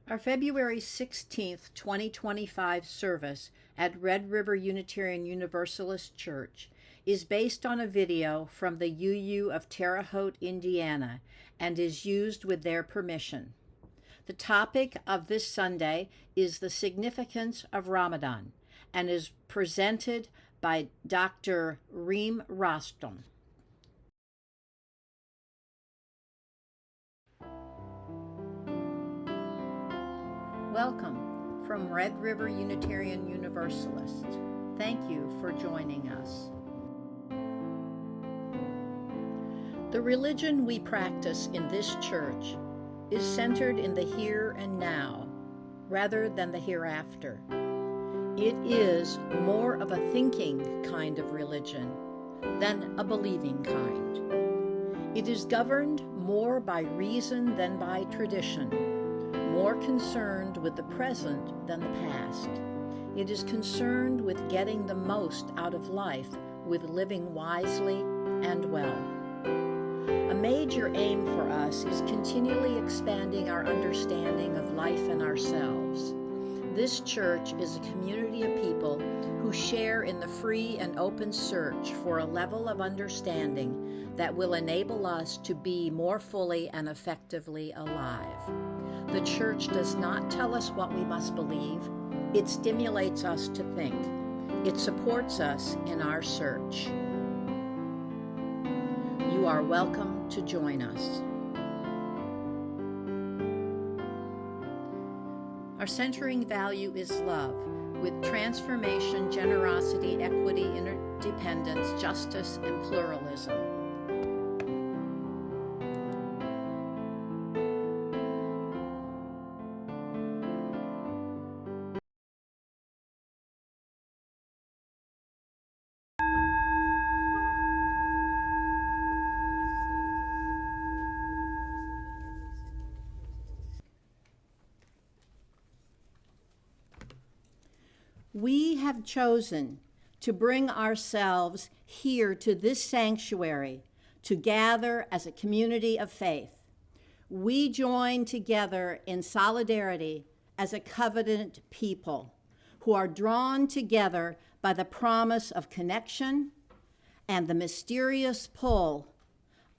Our February 16th, 2025 service at Red River Unitarian Universalist Church is based on a video from the UU of Terre Haute, Indiana, and is used with their permission. The topic of this Sunday is the significance of Ramadan and is presented by Dr. Riem Rostom. Welcome from Red River Unitarian Universalist. Thank you for joining us. The religion we practice in this church is centered in the here and now, rather than the hereafter. It is more of a thinking kind of religion than a believing kind. It is governed more by reason than by tradition, more concerned with the present than the past. It is concerned with getting the most out of life, with living wisely and well. A major aim for us is continually expanding our understanding of life and ourselves. This church is a community of people who share in the free and open search for a level of understanding that will enable us to be more fully and effectively alive. The church does not tell us what we must believe. It stimulates us to think. It supports us in our search. You are welcome to join us. Our centering value is love, with transformation, generosity, equity, interdependence, justice, and pluralism. We have chosen to bring ourselves here to this sanctuary to gather as a community of faith. We join together in solidarity as a covenant people who are drawn together by the promise of connection and the mysterious pull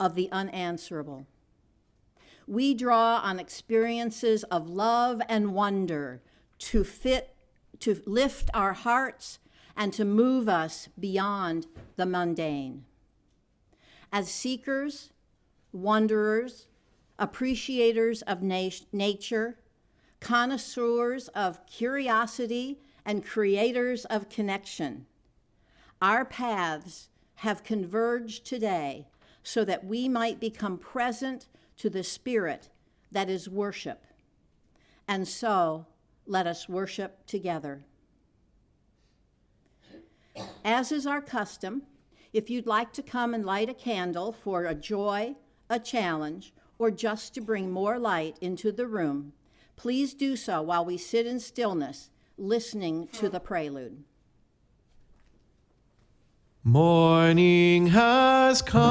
of the unanswerable. We draw on experiences of love and wonder to lift our hearts and to move us beyond the mundane. As seekers, wanderers, appreciators of nature, connoisseurs of curiosity, and creators of connection, our paths have converged today so that we might become present to the spirit that is worship. And so, let us worship together. As is our custom, if you'd like to come and light a candle for a joy, a challenge, or just to bring more light into the room, please do so while we sit in stillness, listening to the prelude. Morning has come,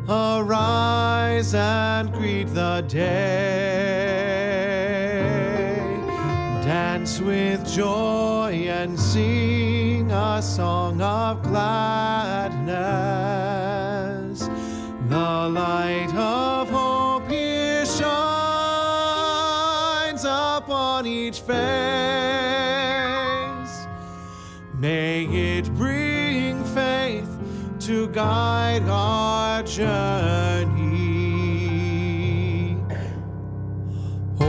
arise and greet the day. Dance with joy and sing a song of gladness. The light of hope here shines upon each face. May it bring faith to guide our journey. Here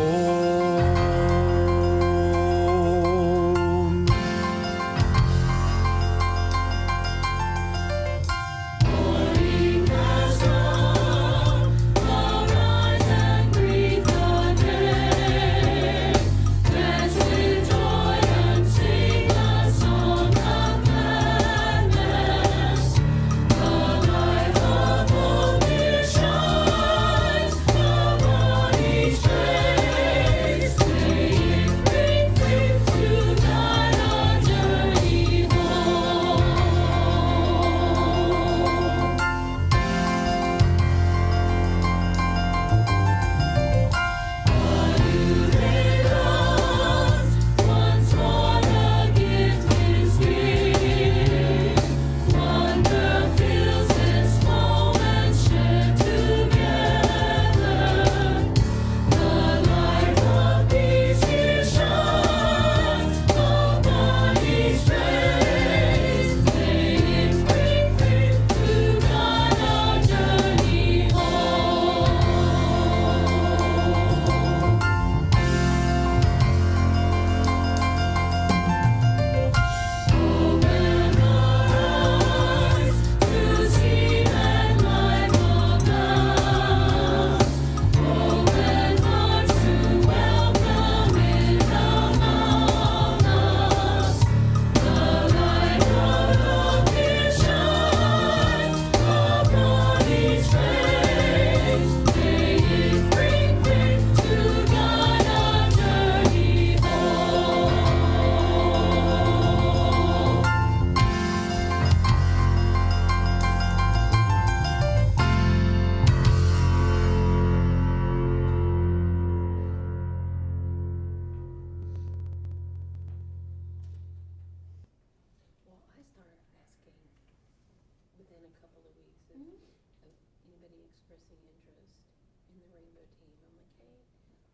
expressing interest in the rainbow team. I'm like, hey,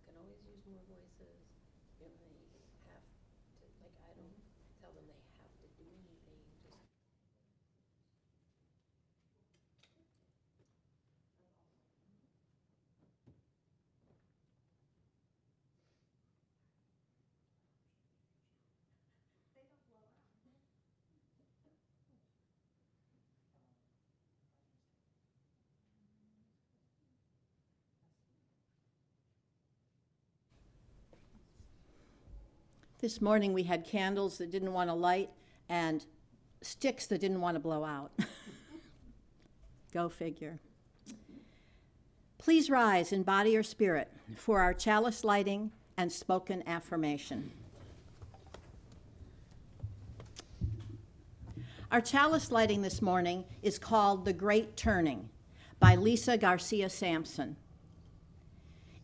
can always use more voices. You know, they have to, like, I don't tell them they have to do anything. Just This morning we had candles that didn't want to light and sticks that didn't want to blow out. Go figure. Please rise in body or spirit for our chalice lighting and spoken affirmation. Our chalice lighting this morning is called The Great Turning by Lisa Garcia Sampson.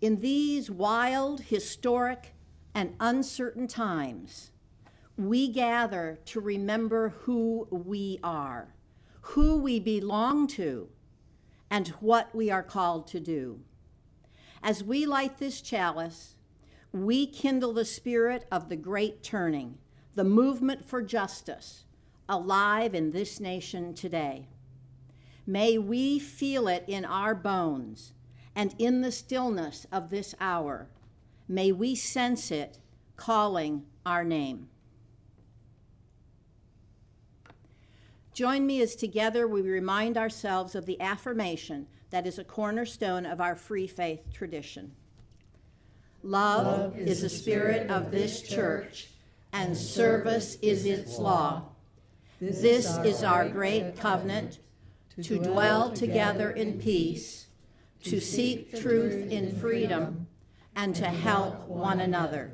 In these wild, historic, and uncertain times, we gather to remember who we are, who we belong to, and what we are called to do. As we light this chalice, we kindle the spirit of the great turning, the movement for justice, alive in this nation today. May we feel it in our bones, and in the stillness of this hour, may we sense it calling our name. Join me as together we remind ourselves of the affirmation that is a cornerstone of our free faith tradition. Love is the spirit of this church, and service is its law. This is our great covenant, to dwell together in peace, to seek truth in freedom, and to help one another.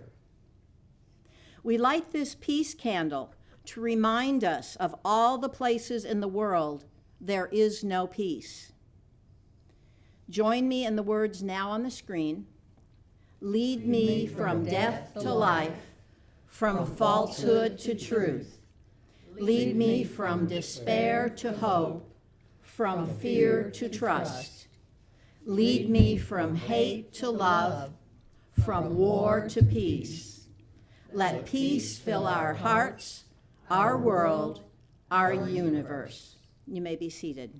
We light this peace candle to remind us of all the places in the world there is no peace. Join me in the words now on the screen. Lead me from death to life, from falsehood to truth. Lead me from despair to hope, from fear to trust. Lead me from hate to love, from war to peace. Let peace fill our hearts, our world, our universe. You may be seated.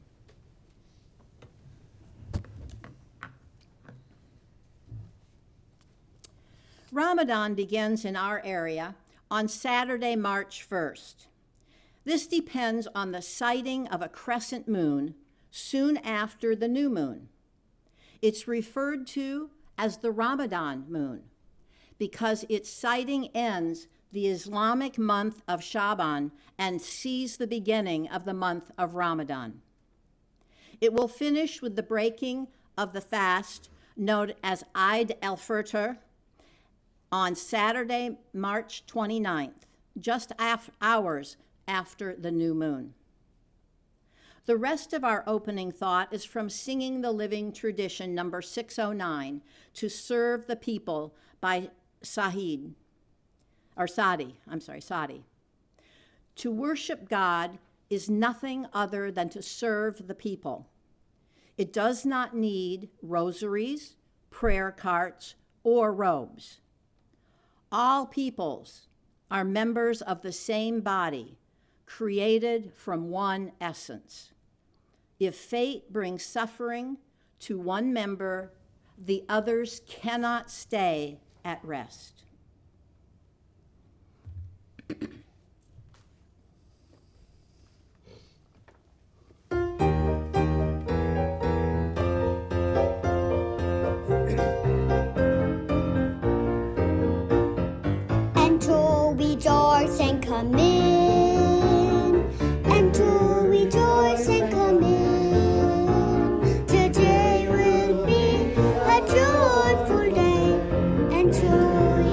Ramadan begins in our area on Saturday, March 1st. This depends on the sighting of a crescent moon soon after the new moon. It's referred to as the Ramadan moon because its sighting ends the Islamic month of Shaban and sees the beginning of the month of Ramadan. It will finish with the breaking of the fast known as Eid al-Fitr on Saturday, March 29th, just hours after the new moon. The rest of our opening thought is from Singing the Living Tradition, number 609, To Serve the People by Sadi. To worship God is nothing other than to serve the people. It does not need rosaries, prayer carts, or robes. All peoples are members of the same body, created from one essence. If fate brings suffering to one member, the others cannot stay at rest. Enter, rejoice, and come in. Enter, rejoice, and come in. Today will be a joyful day. Enter,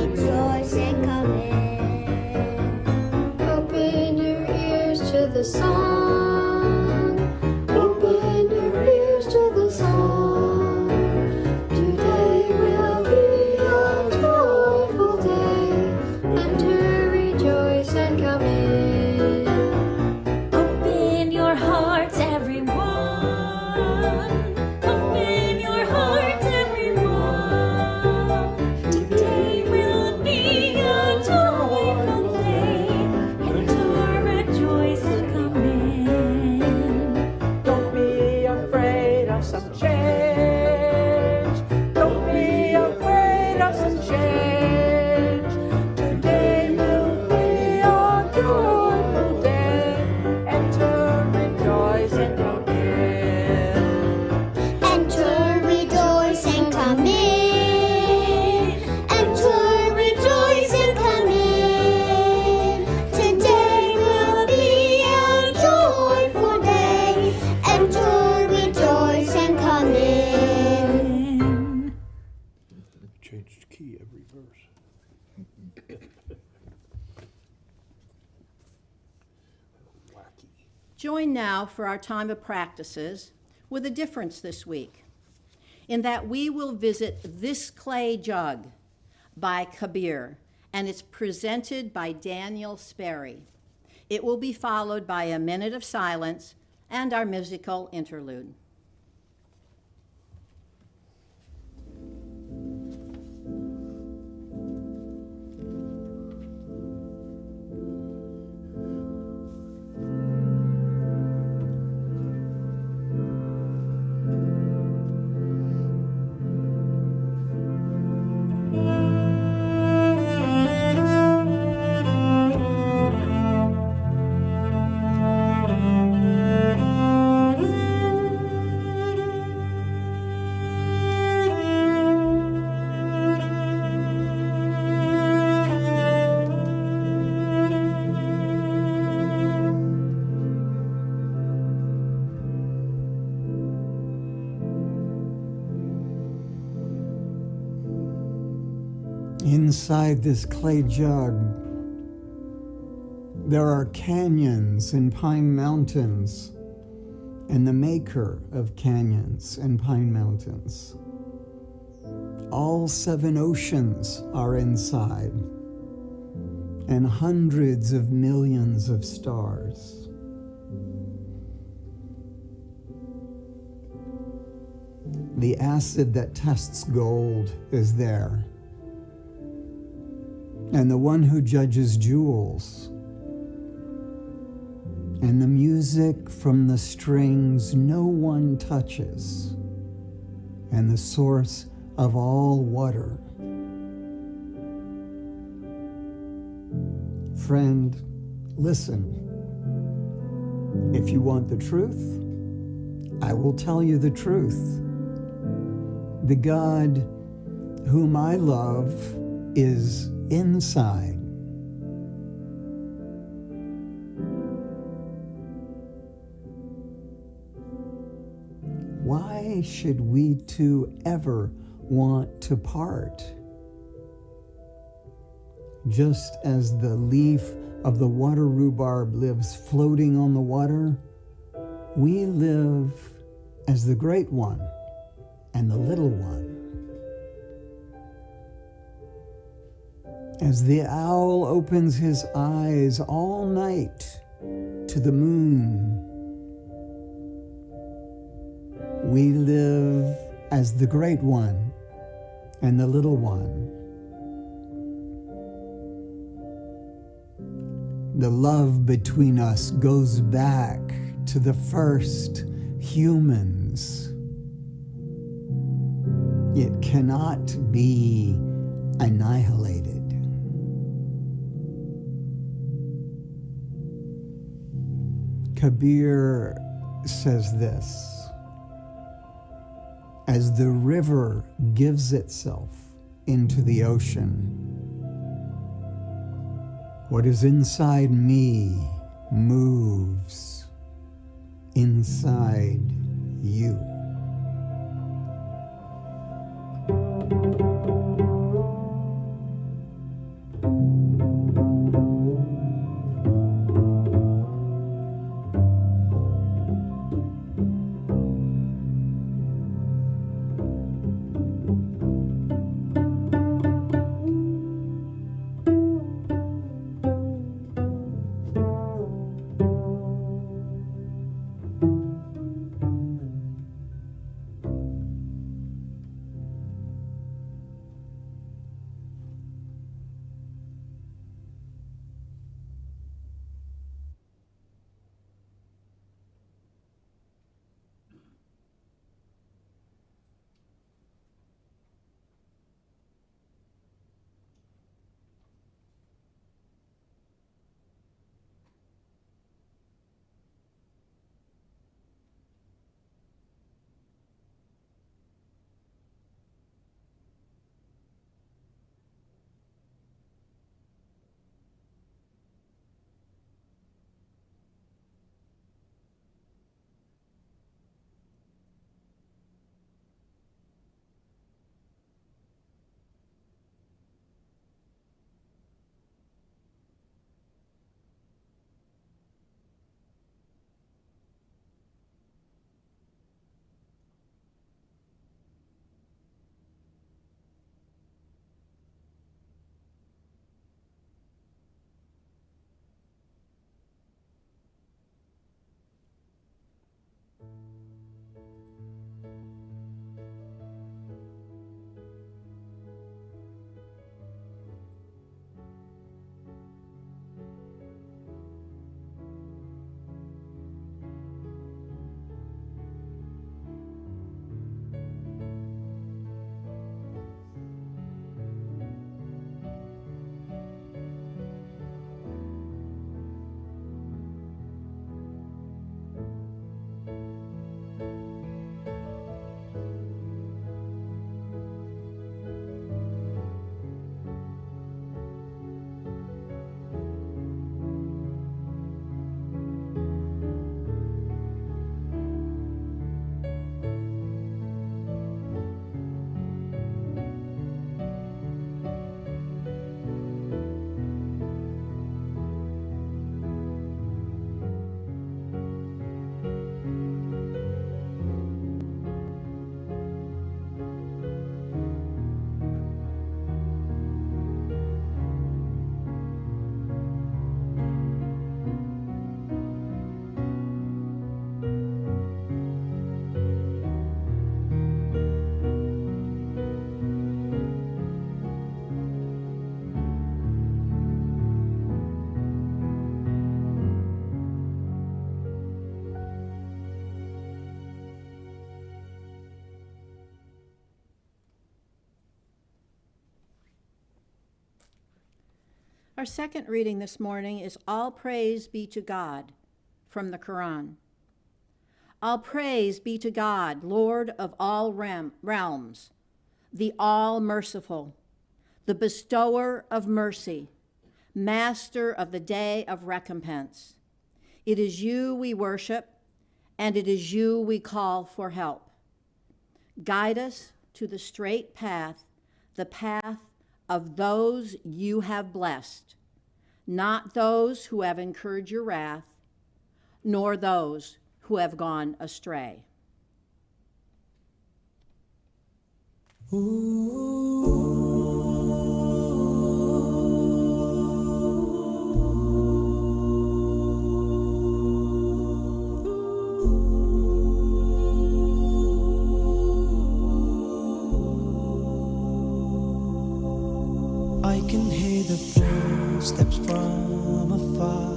Join now for our time of practices with a difference this week, in that we will visit This Clay Jug by Kabir, and it's presented by Daniel Sperry. It will be followed by a minute of silence and our musical interlude. Inside this clay jug, there are canyons and pine mountains, and the maker of canyons and pine mountains. All 7 oceans are inside, and hundreds of millions of stars. The acid that tests gold is there, and the one who judges jewels, and the music from the strings no one touches, and the source of all water. Friend, listen. If you want the truth, I will tell you the truth. The God whom I love is inside. Why should we two ever want to part? Just as the leaf of the water rhubarb lives floating on the water, we live as the great one and the little one. As the owl opens his eyes all night to the moon, we live as the great one and the little one. The love between us goes back to the first humans. It cannot be annihilated. Kabir says this: as the river gives itself into the ocean, what is inside me moves inside you. Our second reading this morning is All Praise Be to God from the Quran. All praise be to God, Lord of all realms, the all-merciful, the bestower of mercy, master of the day of recompense. It is you we worship, and it is you we call for help. Guide us to the straight path, the path of those you have blessed, not those who have incurred your wrath, nor those who have gone astray. I can hear the footsteps from afar,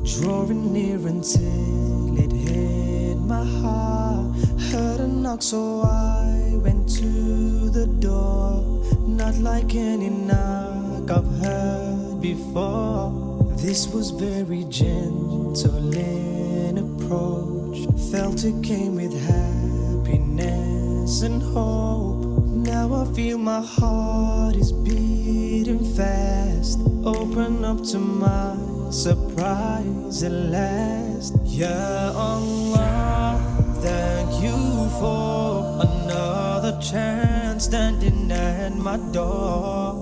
drawing near until it hit my heart. Heard a knock, so I went to the door. Not like any knock I've heard before. This was very gentle in approach. Felt it came with happiness and hope. Now I feel my heart is beating fast. Open up to my surprise at last. Ya Allah, thank you for another chance standing at my door.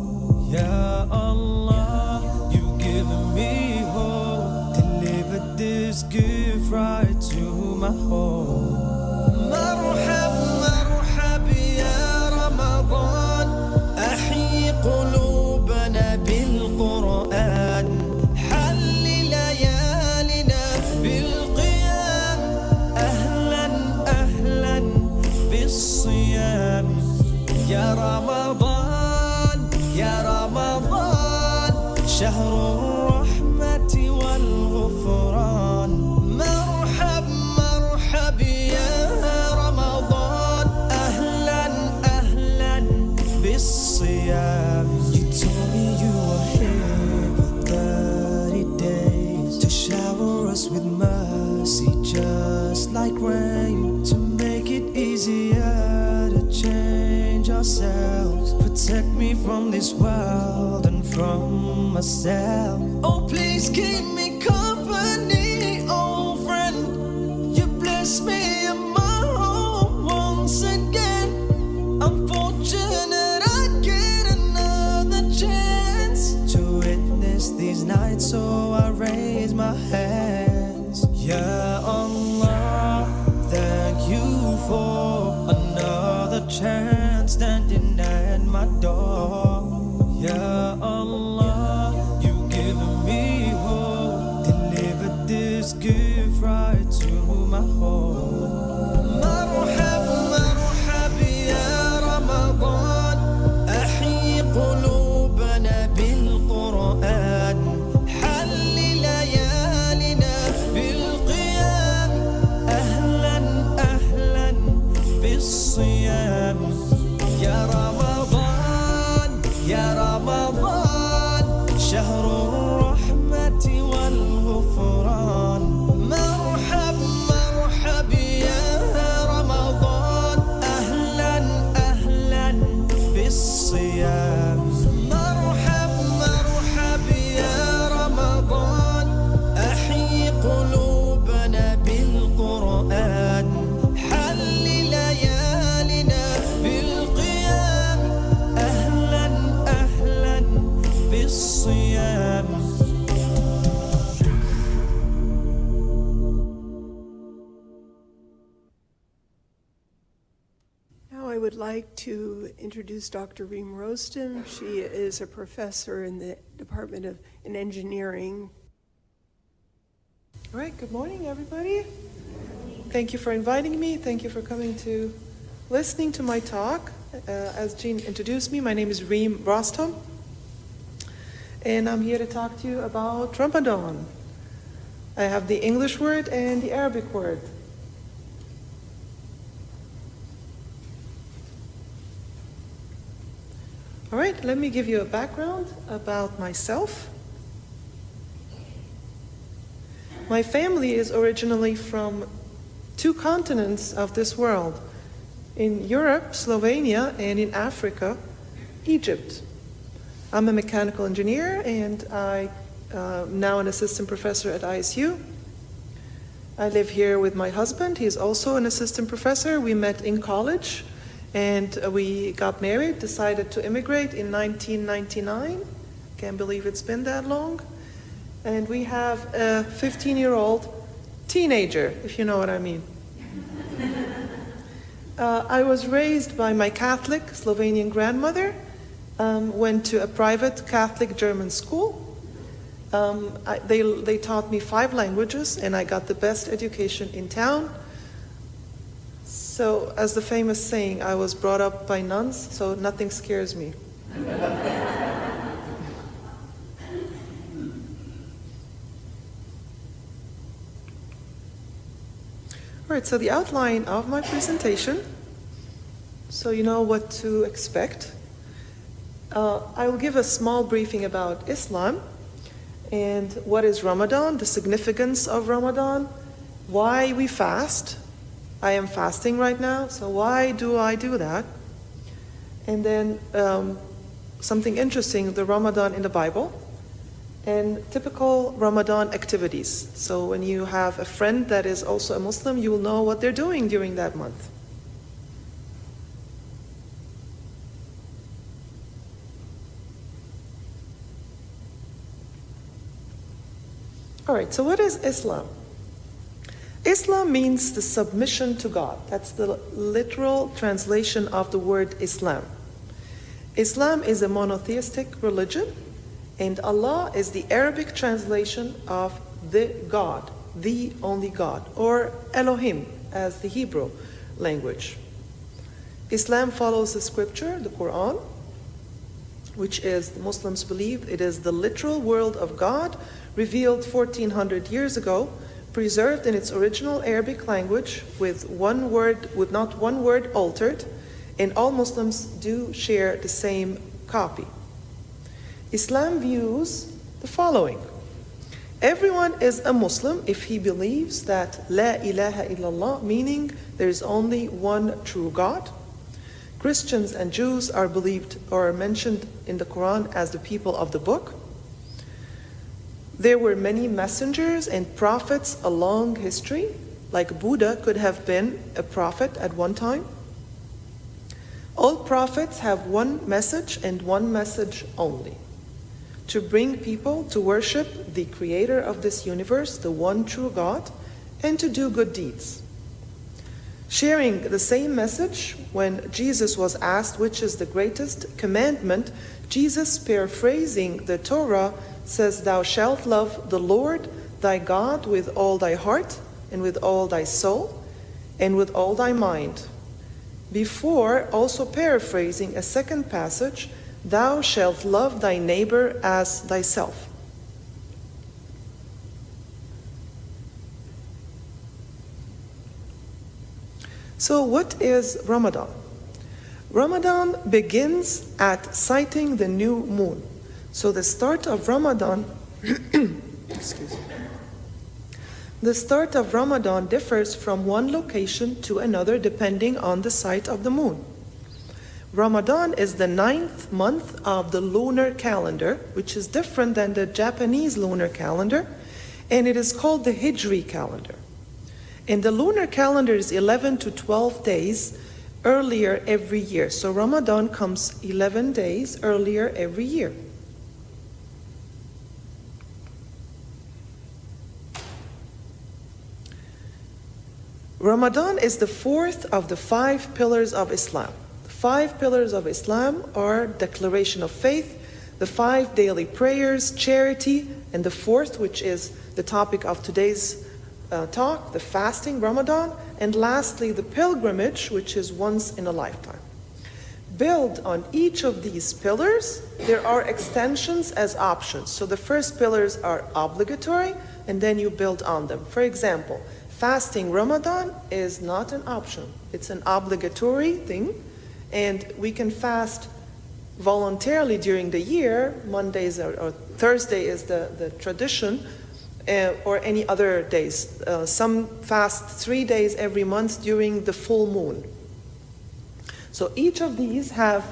Ya Allah, you've given me hope. Delivered this gift right to my home. مرحب مرحب يا رمضان، أحيي قلوبنا بالقرآن، حل ليالنا بالقيام، أهلا أهلا بالصيام. يا رمضان يا رمضان، شهر الرحمة والغفران. مرحب مرحب يا رمضان، أهلا أهلا بالصيام. You told me you were here for 30 days to shower us with mercy just like rain, to make it easier to change ourselves. Protect me from this world and from myself. Oh, please keep me company, old friend. You bless me in my home once again. I'm fortunate I get another chance to witness these nights, so I raise my hands. Ya Allah, thank you for another chance standing at my door. Ya Allah, you've given me hope. Delivered this gift right to my home. مرحب مرحب يا رمضان، أحيي قلوبنا بالقرآن، حل ليالنا بالقيام، أهلا أهلا بالصيام. يا رمضان يا رمضان، شهر الرحمة والغفران. مرحب مرحب يا رمضان، أهلا أهلا بالصيام. مرحب مرحب يا رمضان، أحيي قلوبنا بالقرآن، حل ليالنا بالقيام، أهلا أهلا بالصيام. Now I would like to introduce Dr. Riem Rostom. She is a professor in the Department of Engineering. All right, good morning, everybody. Thank you for inviting me. Thank you for coming to listening to my talk. As Jean introduced me, my name is Riem Rostom, and I'm here to talk to you about Ramadan. I have the English word and the Arabic word. All right, let me give you a background about myself. My family is originally from 2 continents of this world. In Europe, Slovenia, and in Africa, Egypt. I'm a mechanical engineer, and I'm now an assistant professor at ISU. I live here with my husband. He's also an assistant professor. We met in college, and we got married, decided to immigrate in 1999. Can't believe it's been that long. And we have a 15-year-old teenager, if you know what I mean. I was raised by my Catholic Slovenian grandmother, went to a private Catholic German school. They taught me 5 languages, and I got the best education in town. So, as the famous saying, I was brought up by nuns, so nothing scares me. All right, so the outline of my presentation, so you know what to expect. I will give a small briefing about Islam and what is Ramadan, the significance of Ramadan, why we fast. I am fasting right now, so why do I do that? And then something interesting, the Ramadan in the Bible, and typical Ramadan activities. So when you have a friend that is also a Muslim, you will know what they're doing during that month. All right, so what is Islam? Islam means the submission to God. That's the literal translation of the word Islam. Islam is a monotheistic religion, and Allah is the Arabic translation of the God, the only God, or Elohim as the Hebrew language. Islam follows the scripture, the Quran, which is, the Muslims believe, it is the literal word of God revealed 1400 years ago, preserved in its original Arabic language with not one word altered, and all Muslims do share the same copy. Islam views the following. Everyone is a Muslim if he believes that La ilaha illallah, meaning there is only one true God. Christians and Jews are believed or mentioned in the Quran as the people of the book. There were many messengers and prophets along history, like Buddha could have been a prophet at one time. All prophets have one message and one message only: to bring people to worship the creator of this universe, the one true God, and to do good deeds. Sharing the same message, when Jesus was asked which is the greatest commandment, Jesus, paraphrasing the Torah, says, "Thou shalt love the Lord thy God with all thy heart, and with all thy soul, and with all thy mind." Before also paraphrasing a second passage, "Thou shalt love thy neighbor as thyself." So what is Ramadan? Ramadan begins at sighting the new moon. So the start of Ramadan, excuse me. The start of Ramadan differs from one location to another depending on the sight of the moon. Ramadan is the 9th month of the lunar calendar, which is different than the Japanese lunar calendar, and it is called the Hijri calendar. And the lunar calendar is 11 to 12 days earlier every year. So Ramadan comes 11 days earlier every year. Ramadan is the 4th of the 5 pillars of Islam. The 5 pillars of Islam are declaration of faith, the 5 daily prayers, charity, and the 4th, which is the topic of today's talk, the fasting, Ramadan, and lastly the pilgrimage, which is once in a lifetime. Build on each of these pillars, there are extensions as options. So the first pillars are obligatory, and then you build on them. For example, fasting Ramadan is not an option. It's an obligatory thing, and we can fast voluntarily during the year. Mondays or Thursday is the tradition, or any other days. Some fast 3 days every month during the full moon. So each of these have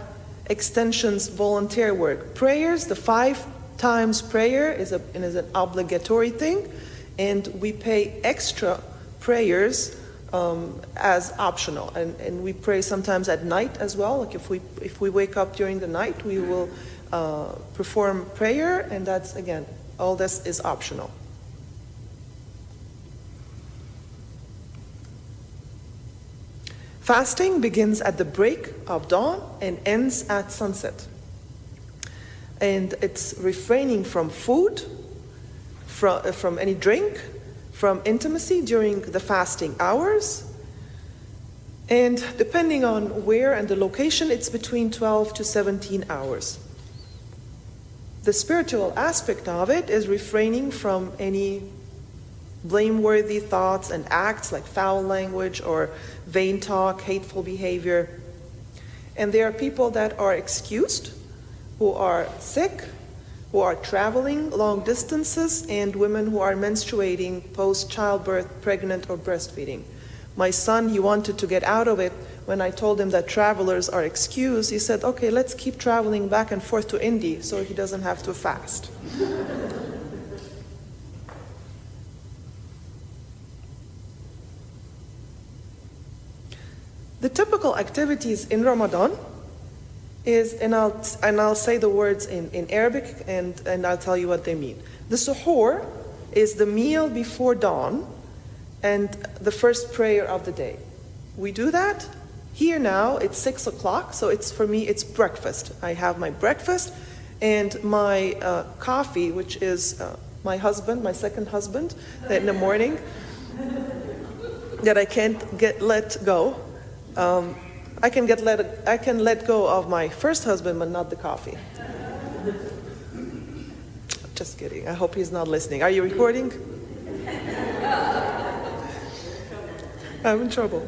extensions, volunteer work. Prayers, the 5 times prayer is an obligatory thing, and we pay extra prayers as optional, and we pray sometimes at night as well. Like if we wake up during the night, we will perform prayer, and that's, again, all this is optional. Fasting begins at the break of dawn and ends at sunset. And it's refraining from food, from any drink, from intimacy during the fasting hours. And depending on where and the location, it's between 12 to 17 hours. The spiritual aspect of it is refraining from any blameworthy thoughts and acts like foul language or vain talk, hateful behavior. And there are people that are excused, who are sick, who are traveling long distances, and women who are menstruating post-childbirth, pregnant, or breastfeeding. My son, he wanted to get out of it. When I told him that travelers are excused, he said, okay, let's keep traveling back and forth to Indy so he doesn't have to fast. The typical activities in Ramadan is, and I'll say the words in Arabic, and I'll tell you what they mean. The suhoor is the meal before dawn and the first prayer of the day. We do that. Here now, it's 6 o'clock, so for me, it's breakfast. I have my breakfast and my coffee, which is my husband, my second husband, that in the morning, that I can't let go. I can let go of my first husband, but not the coffee. Just kidding. I hope he's not listening. Are you recording? I'm in trouble.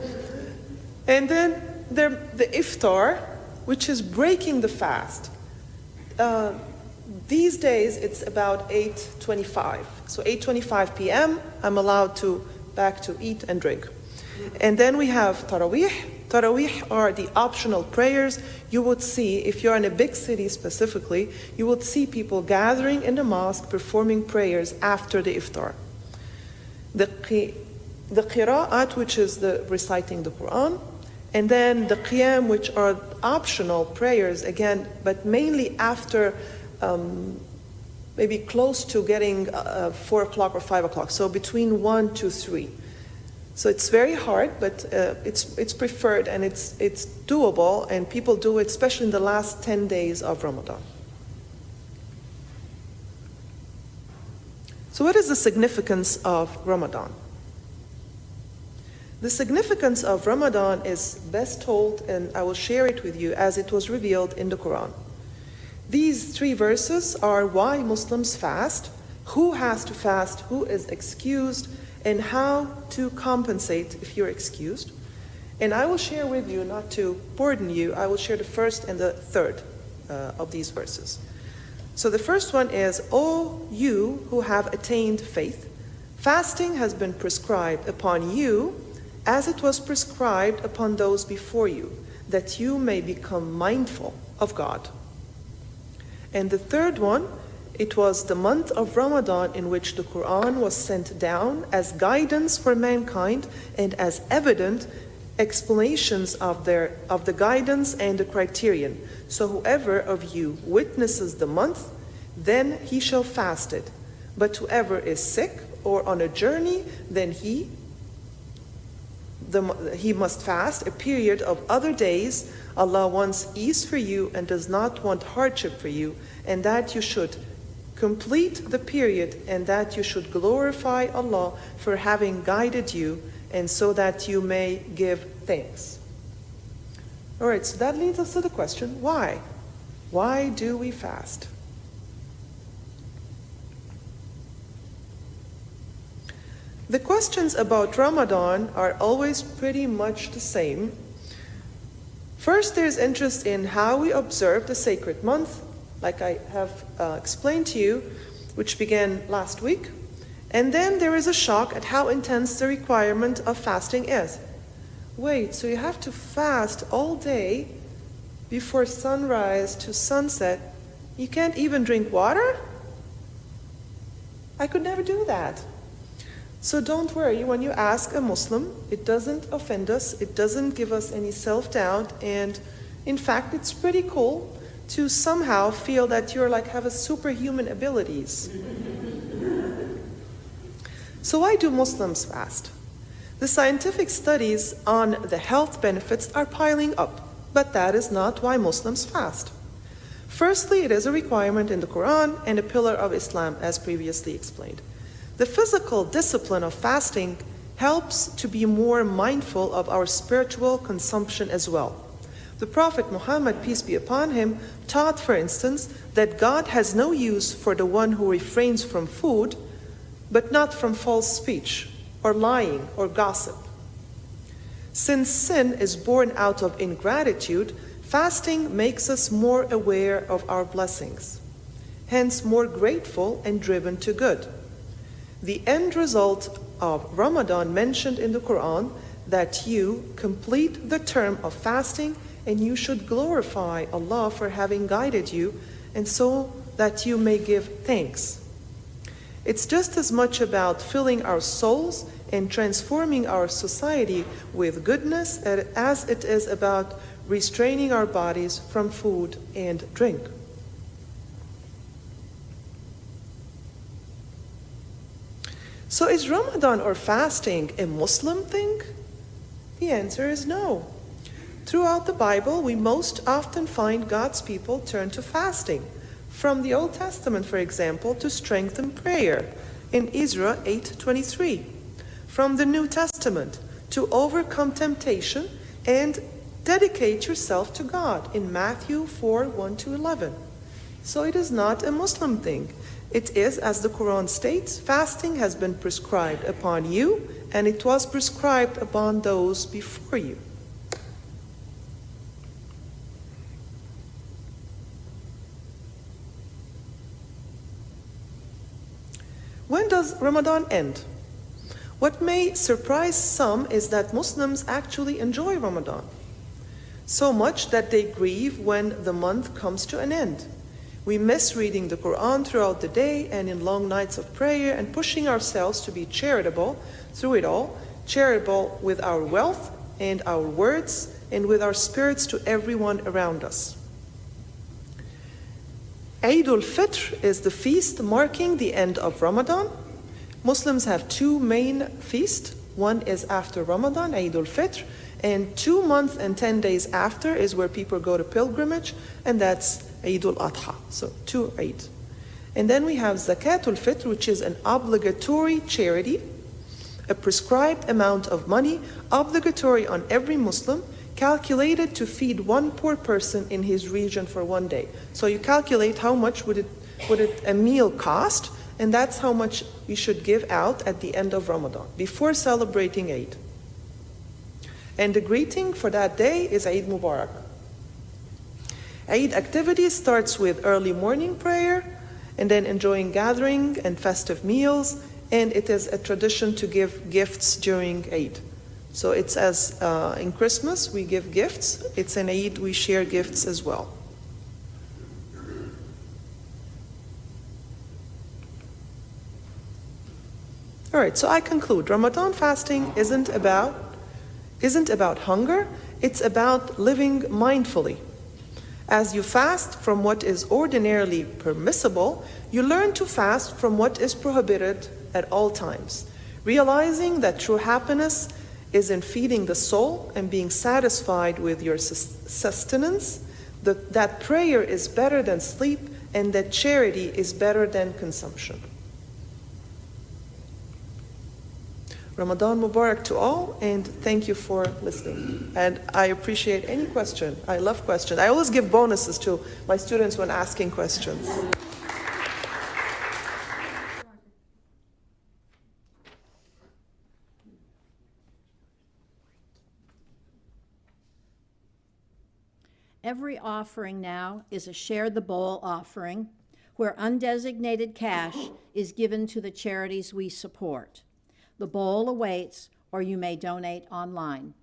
And then the iftar, which is breaking the fast. These days, it's about 8:25. So 8:25 p.m., I'm allowed back to eat and drink. And then we have Taraweeh. Taraweeh are the optional prayers. You would see, if you're in a big city specifically, you would see people gathering in the mosque performing prayers after the iftar. The qira'at, which is the reciting the Quran, and then the qiyam, which are optional prayers, again, but mainly after maybe close to getting 4 o'clock or 5 o'clock, so between 1 to 3. So it's very hard, but it's preferred, and it's doable, and people do it, especially in the last 10 days of Ramadan. So what is the significance of Ramadan? The significance of Ramadan is best told, and I will share it with you as it was revealed in the Quran. These 3 verses are why Muslims fast, who has to fast, who is excused, and how to compensate if you're excused. And I will share with you, not to burden you, I will share the first and the third of these verses. So the first one is, O you who have attained faith, fasting has been prescribed upon you as it was prescribed upon those before you, that you may become mindful of God. And the third one, it was the month of Ramadan in which the Quran was sent down as guidance for mankind and as evident explanations of the guidance and the criterion. So whoever of you witnesses the month, then he shall fast it. But whoever is sick or on a journey, then he must fast a period of other days. Allah wants ease for you and does not want hardship for you, and that you should complete the period, and that you should glorify Allah for having guided you, and so that you may give thanks. All right, so that leads us to the question, why? Why do we fast? The questions about Ramadan are always pretty much the same. First, there's interest in how we observe the sacred month, like I have explained to you, which began last week. And then there is a shock at how intense the requirement of fasting is. Wait, so you have to fast all day before sunrise to sunset? You can't even drink water? I could never do that. So don't worry, when you ask a Muslim, it doesn't offend us, it doesn't give us any self-doubt, and in fact, it's pretty cool to somehow feel that you're like have a superhuman abilities. So why do Muslims fast? The scientific studies on the health benefits are piling up, but that is not why Muslims fast. Firstly, it is a requirement in the Quran and a pillar of Islam, as previously explained. The physical discipline of fasting helps to be more mindful of our spiritual consumption as well. The Prophet Muhammad, peace be upon him, taught, for instance, that God has no use for the one who refrains from food, but not from false speech, or lying, or gossip. Since sin is born out of ingratitude, fasting makes us more aware of our blessings, hence more grateful and driven to good. The end result of Ramadan mentioned in the Quran that you complete the term of fasting and you should glorify Allah for having guided you, and so that you may give thanks. It's just as much about filling our souls and transforming our society with goodness as it is about restraining our bodies from food and drink. So is Ramadan or fasting a Muslim thing? The answer is no. Throughout the Bible, we most often find God's people turn to fasting. From the Old Testament, for example, to strengthen prayer in Ezra 8:23. From the New Testament, to overcome temptation and dedicate yourself to God in Matthew 4:1-11. So it is not a Muslim thing. It is, as the Quran states, fasting has been prescribed upon you, and it was prescribed upon those before you. When does Ramadan end? What may surprise some is that Muslims actually enjoy Ramadan, so much that they grieve when the month comes to an end. We miss reading the Quran throughout the day and in long nights of prayer and pushing ourselves to be charitable through it all, charitable with our wealth and our words and with our spirits to everyone around us. al-Fitr is the feast marking the end of Ramadan. Muslims have two main feasts. One is after Ramadan, al-Fitr, and 2 months and 10 days after is where people go to pilgrimage, and that's al-Adha, so 2 Eid. And then we have Zakatul Fitr, which is an obligatory charity, a prescribed amount of money, obligatory on every Muslim, calculated to feed one poor person in his region for 1 day. So you calculate how much would a meal cost, and that's how much we should give out at the end of Ramadan, before celebrating Eid. And the greeting for that day is Eid Mubarak. Eid activity starts with early morning prayer, and then enjoying gathering and festive meals, and it is a tradition to give gifts during Eid. So it's as in Christmas we give gifts, it's in Eid we share gifts as well. All right, so I conclude. Ramadan fasting isn't about hunger, it's about living mindfully. As you fast from what is ordinarily permissible, you learn to fast from what is prohibited at all times, realizing that true happiness is in feeding the soul and being satisfied with your sustenance, that prayer is better than sleep, and that charity is better than consumption. Ramadan Mubarak to all, and thank you for listening. And I appreciate any question. I love questions. I always give bonuses to my students when asking questions. Every offering now is a share the bowl offering, where undesignated cash is given to the charities we support. The bowl awaits, or you may donate online.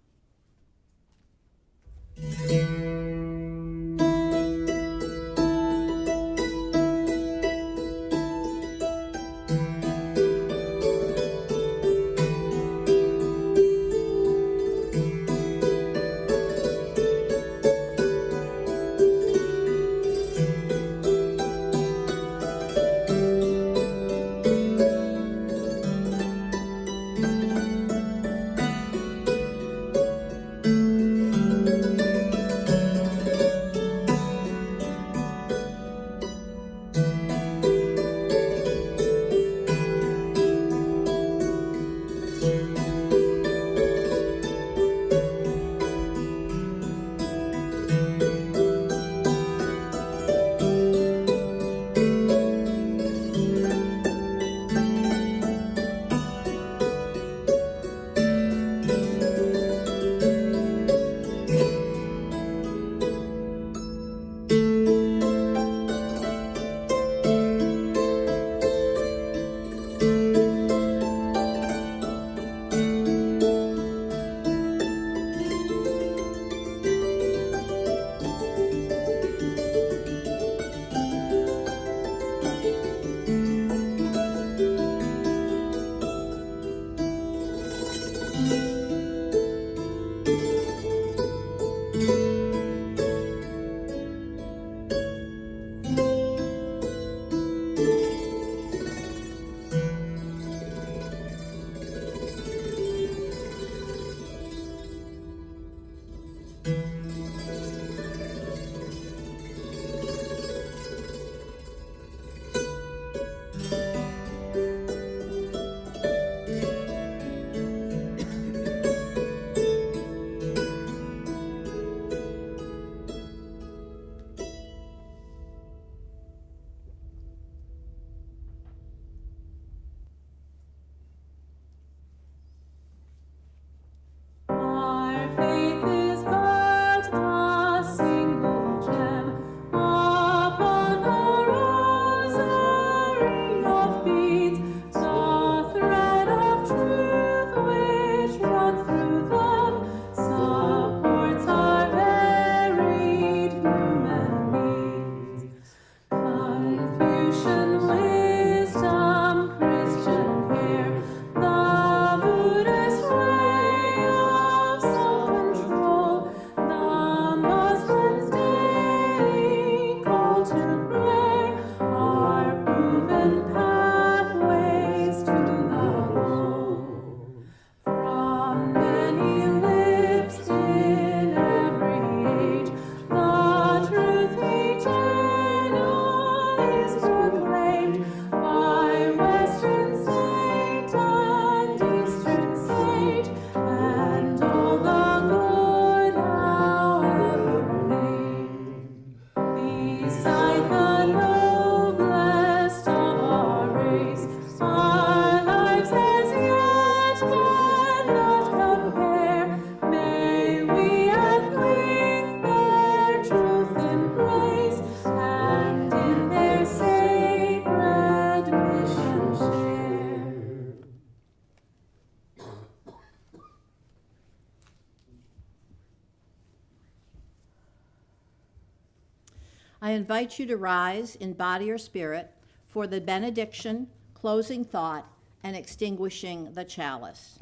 I invite you to rise in body or spirit for the benediction, closing thought, and extinguishing the chalice.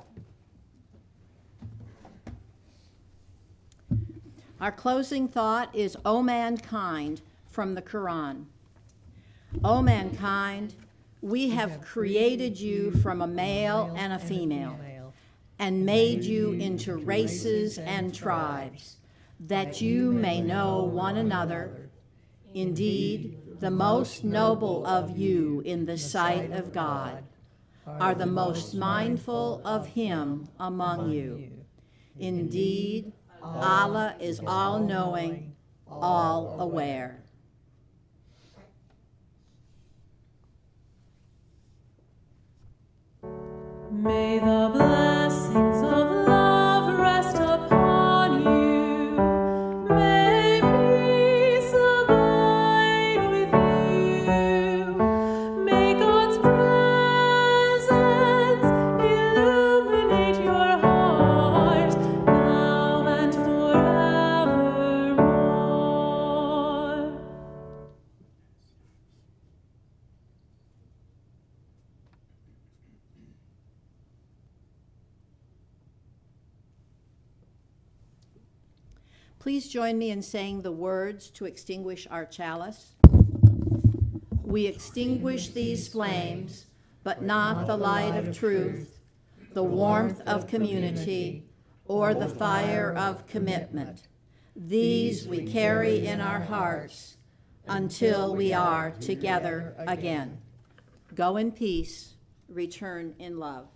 Our closing thought is, O mankind, from the Quran. O mankind, we have created you from a male and a female, and made you into races and tribes, that you may know one another. Indeed, the most noble of you in the sight of God are the most mindful of him among you. Indeed, Allah is all-knowing, all-aware. May the blessings of love rest upon you. May peace abide with you. Please join me in saying the words to extinguish our chalice. We extinguish these flames, but not the light of truth, the warmth of community, or the fire of commitment. These we carry in our hearts until we are together again. Go in peace, return in love.